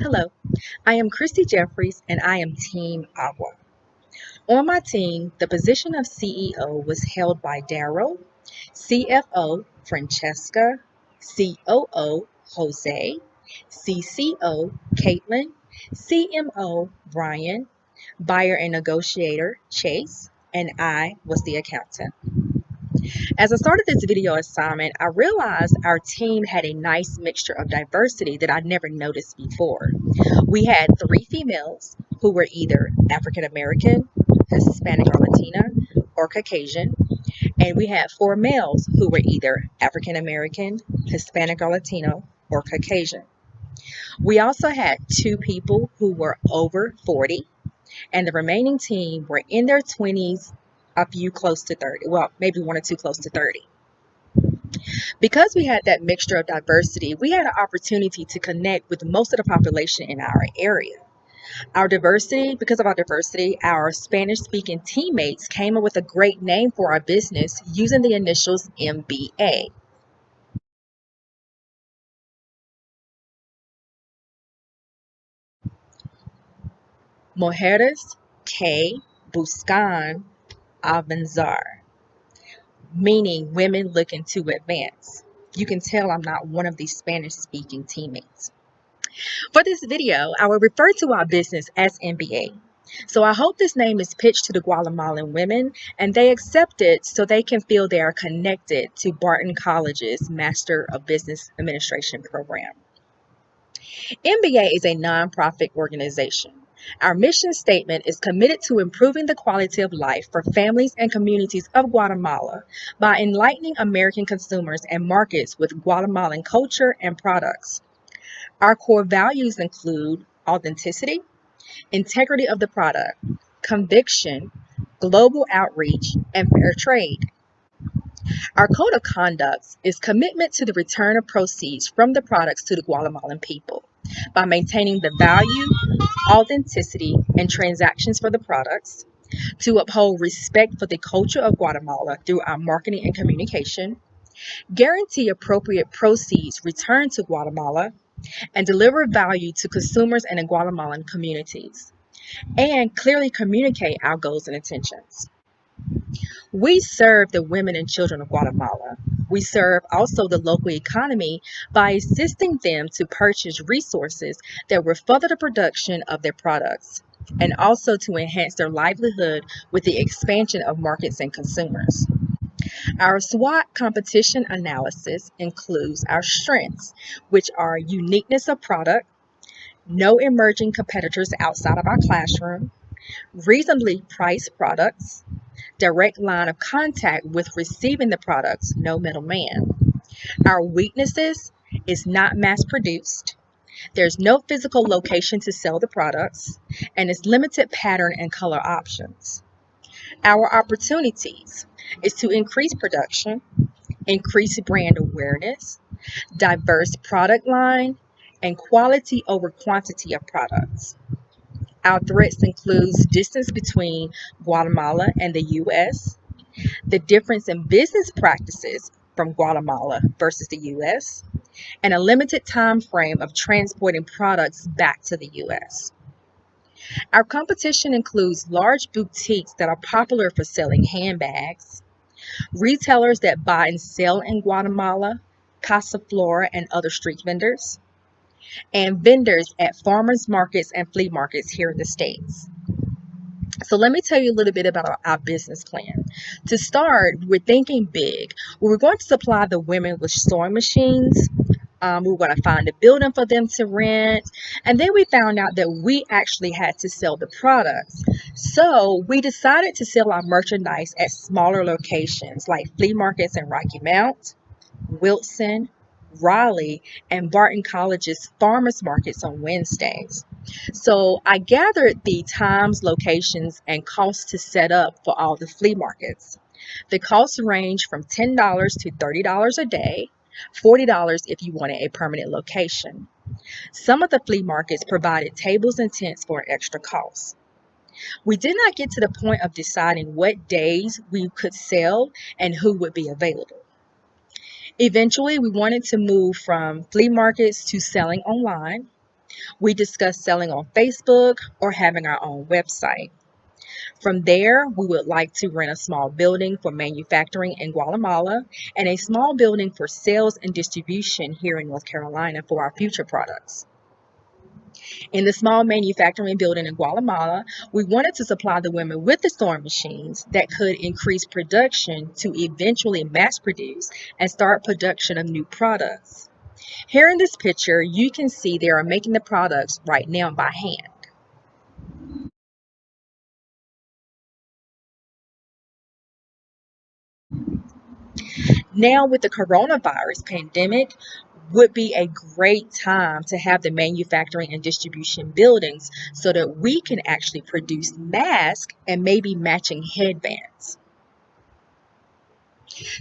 Hello, I am Christy Jefferies and I am Team Agua. On my team, the position of CEO was held by Daryl, CFO Francesca, COO Jose, CCO Caitlin, CMO Brian, buyer and negotiator Chase, and I was the accountant. As I started this video assignment, I realized our team had a nice mixture of diversity that I'd never noticed before. We had three females who were either African American, Hispanic or Latina, or Caucasian, and we had four males who were either African American, Hispanic or Latino, or Caucasian. We also had two people who were over 40, and the remaining team were in their 20s, a few close to 30. Well, maybe one or two close to 30. Because we had that mixture of diversity, we had an opportunity to connect with most of the population in our area. Because of our diversity, our Spanish speaking teammates came up with a great name for our business using the initials MBA. Mujeres que Buscan Avanzar, meaning women looking to advance. You can tell I'm not one of these Spanish speaking teammates. For this video, I will refer to our business as MBA. So I hope this name is pitched to the Guatemalan women and they accept it so they can feel they are connected to Barton College's Master of Business Administration program. MBA is a nonprofit organization. Our mission statement is committed to improving the quality of life for families and communities of Guatemala by enlightening American consumers and markets with Guatemalan culture and products. Our core values include authenticity, integrity of the product, conviction, global outreach, and fair trade. Our code of conduct is commitment to the return of proceeds from the products to the Guatemalan people by maintaining the value, authenticity, and transactions for the products, to uphold respect for the culture of Guatemala through our marketing and communication, guarantee appropriate proceeds returned to Guatemala, and deliver value to consumers and the Guatemalan communities, and clearly communicate our goals and intentions. We serve the women and children of Guatemala. We serve also the local economy by assisting them to purchase resources that will further the production of their products and also to enhance their livelihood with the expansion of markets and consumers. Our SWOT competition analysis includes our strengths, which are uniqueness of product, no emerging competitors outside of our classroom, reasonably priced products, direct line of contact with receiving the products, no middleman. Our weaknesses is not mass produced. There's no physical location to sell the products, and it's limited pattern and color options. Our opportunities is to increase production, increase brand awareness, diverse product line, and quality over quantity of products. Our threats includes distance between Guatemala and the US, the difference in business practices from Guatemala versus the US, and a limited time frame of transporting products back to the US. Our competition includes large boutiques that are popular for selling handbags, retailers that buy and sell in Guatemala, Casa Flora and other street vendors, and vendors at farmers markets and flea markets here in the States. So let me tell you a little bit about our business plan. To start, we're thinking big. We were going to supply the women with sewing machines. We were going to find a building for them to rent. And then we found out that we actually had to sell the products. So we decided to sell our merchandise at smaller locations like flea markets in Rocky Mount, Wilson, Raleigh, and Barton College's farmers markets on Wednesdays. So I gathered the times, locations, and costs to set up for all the flea markets. The costs range from $10 to $30 a day, $40 if you wanted a permanent location. Some of the flea markets provided tables and tents for an extra cost. We did not get to the point of deciding what days we could sell and who would be available. Eventually, we wanted to move from flea markets to selling online. We discussed selling on Facebook or having our own website. From there, we would like to rent a small building for manufacturing in Guatemala and a small building for sales and distribution here in North Carolina for our future products. In the small manufacturing building in Guatemala, we wanted to supply the women with the sewing machines that could increase production to eventually mass produce and start production of new products. Here in this picture, you can see they are making the products right now by hand. Now, with the coronavirus pandemic, would be a great time to have the manufacturing and distribution buildings so that we can actually produce masks and maybe matching headbands.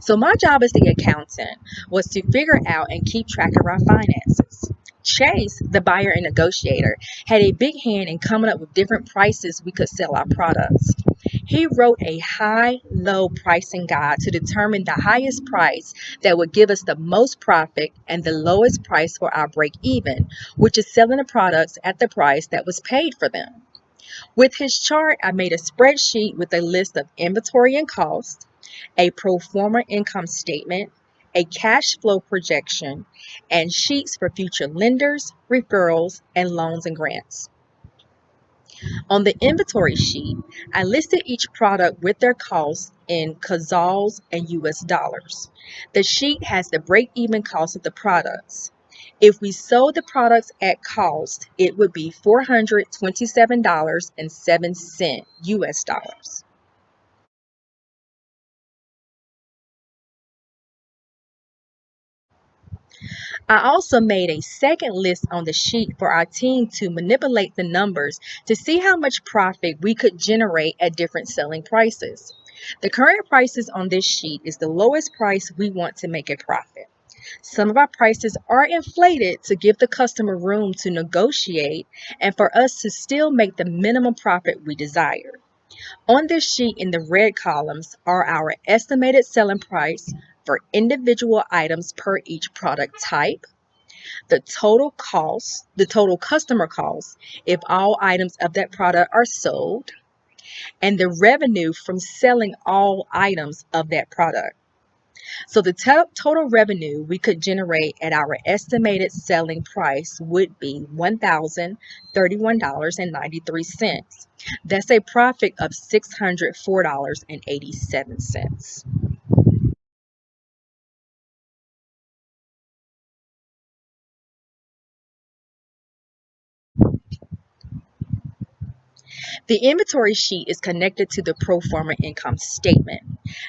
So my job as the accountant was to figure out and keep track of our finances. Chase, the buyer and negotiator, had a big hand in coming up with different prices we could sell our products. He wrote a high-low pricing guide to determine the highest price that would give us the most profit and the lowest price for our break even, which is selling the products at the price that was paid for them. With his chart, I made a spreadsheet with a list of inventory and cost, a pro forma income statement, a cash flow projection, and sheets for future lenders, referrals, and loans and grants. On the inventory sheet, I listed each product with their costs in Kazals and US dollars. The sheet has the break-even cost of the products. If we sold the products at cost, it would be $427.07 US dollars. I also made a second list on the sheet for our team to manipulate the numbers to see how much profit we could generate at different selling prices. The current prices on this sheet is the lowest price we want to make a profit. Some of our prices are inflated to give the customer room to negotiate and for us to still make the minimum profit we desire. On this sheet in the red columns are our estimated selling price for individual items per each product type, the total customer cost if all items of that product are sold, and the revenue from selling all items of that product. So the total revenue we could generate at our estimated selling price would be $1,031.93. That's a profit of $604.87. The inventory sheet is connected to the pro forma income statement.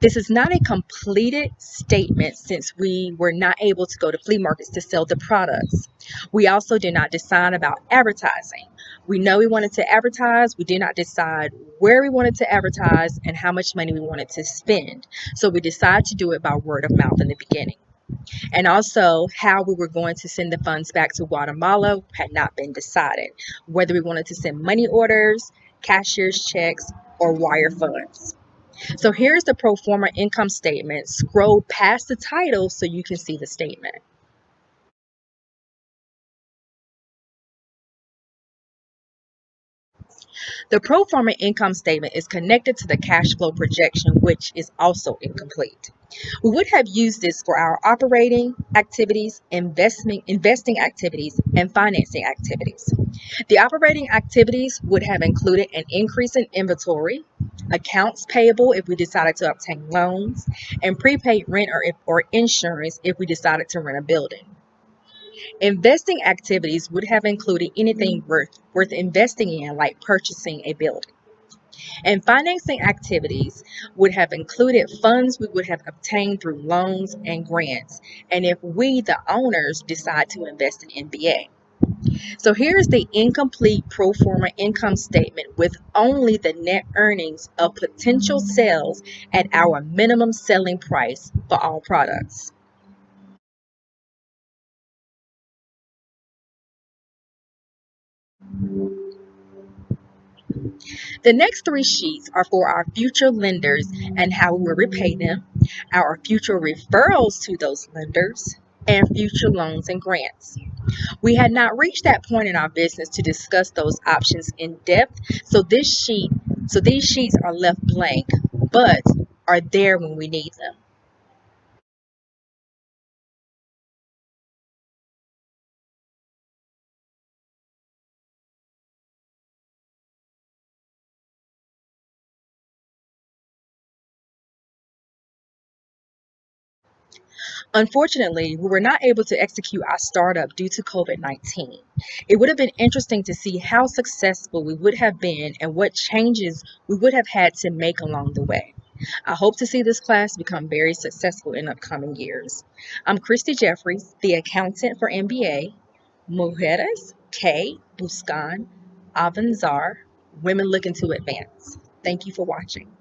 This is not a completed statement since we were not able to go to flea markets to sell the products. We also did not decide about advertising. We know we wanted to advertise, we did not decide where we wanted to advertise and how much money we wanted to spend. So we decided to do it by word of mouth in the beginning. And also, how we were going to send the funds back to Guatemala had not been decided, whether we wanted to send money orders, cashier's checks, or wire funds. So here's the pro forma income statement. Scroll past the title so you can see the statement. The pro forma income statement is connected to the cash flow projection, which is also incomplete. We would have used this for our operating activities, investing activities, and financing activities. The operating activities would have included an increase in inventory, accounts payable if we decided to obtain loans, and prepaid rent or insurance if we decided to rent a building. Investing activities would have included anything worth investing in, like purchasing a building. And financing activities would have included funds we would have obtained through loans and grants, and if we, the owners, decide to invest in MBA. So here's the incomplete pro forma income statement with only the net earnings of potential sales at our minimum selling price for all products. The next three sheets are for our future lenders and how we will repay them. our future referrals to those lenders, and future loans and grants. We had not reached that point in our business to discuss those options in depth, so these sheets are left blank, but are there when we need them. Unfortunately, we were not able to execute our startup due to COVID-19. It would have been interesting to see how successful we would have been and what changes we would have had to make along the way. I hope to see this class become very successful in upcoming years. I'm Christy Jefferies, the accountant for MBA, Mujeres, K, Buscan, Avanzar, Women Looking to Advance. Thank you for watching.